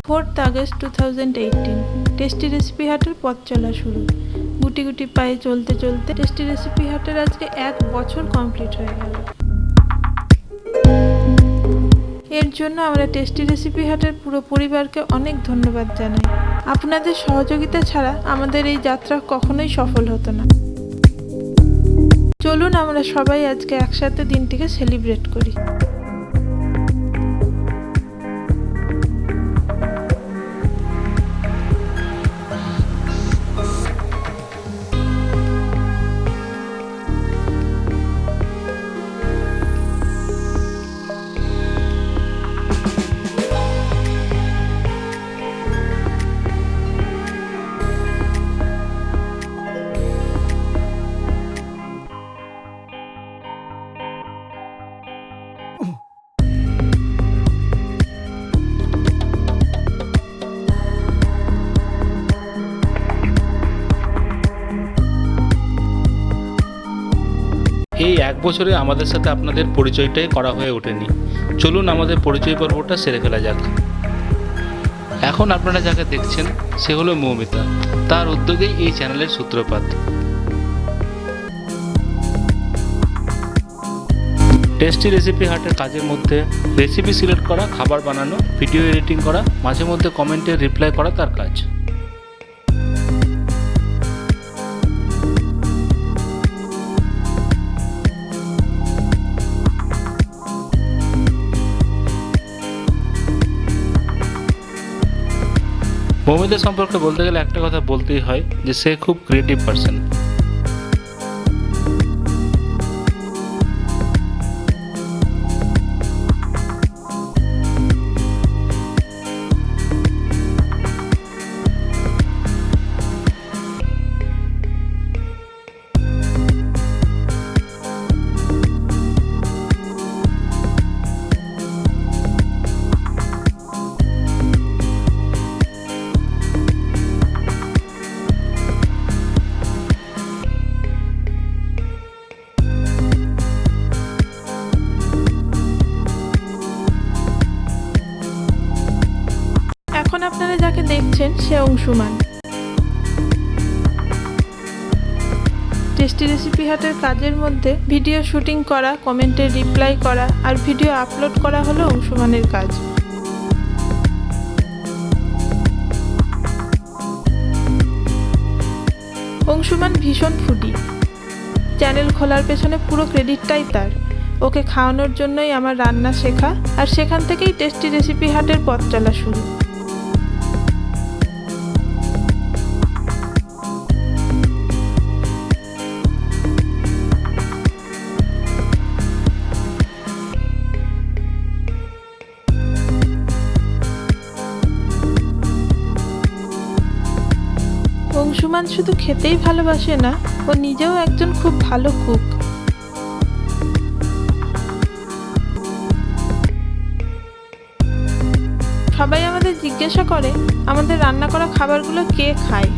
4 August 2018 tasty recipe হাটের পথ চলা শুরু। গুটি গুটি পায়ে চলতে চলতে টেস্টি রেসিপি হাটের আজকে 1 বছর কমপ্লিট হয়ে গেল। এর জন্য আমরা টেস্টি রেসিপি হাটের পুরো পরিবারকে অনেক ধন্যবাদ জানাই। আপনাদের সহযোগিতা ছাড়া আমাদের এই যাত্রা কখনোই সফল হতো না। চলুন আমরা সবাই আজকে একসাথে দিনটিকে সেলিব্রেট করি। এই 1 বছরে আমাদের সাথে আপনাদের পরিচয়টাই করা হয়ে ওঠেনি। চলুন আমাদের পরিচয় পর্বটা সেরে ফেলা যাক। এখন আপনারা যাকে দেখছেন সে হলো মৌমিতা। তার উদ্যোগেই এই চ্যানেলের সূত্রপাত। টেস্টি রেসিপি হাটের কাজের মধ্যে রেসিপি সিলেক্ট করা, খাবার বানানো, ভিডিও এডিটিং করা, মাঝে মধ্যে কমেন্টে রিপ্লাই করা তার কাজ। মৌমিতা সম্পর্কে বলতে গেলে একটা কথা বলতেই হয় যে সে খুব ক্রিয়েটিভ পারসন। এখন আপনারা যাকে দেখছেন সে অংশুমান। টেস্টি রেসিপি হাটের কাজের মধ্যে ভিডিও শুটিং করা, কমেন্টে রিপ্লাই করা আর ভিডিও আপলোড করা হলো অংশুমানের কাজ। অংশুমান ভীষণ ফুডি। চ্যানেল খোলার পেছনে পুরো ক্রেডিটটাই তার। ওকে খাওয়ানোর জন্যই আমার রান্না শেখা, আর সেখান থেকেই টেস্টি রেসিপি হাটের পথ চলা শুরু। অংশুমান শুধু খেতেই ভালোবাসে না, ও নিজেও একজন খুব ভালো কুক। সবাই আমাদের জিজ্ঞাসা করে আমাদের রান্না করা খাবারগুলো কে খায়।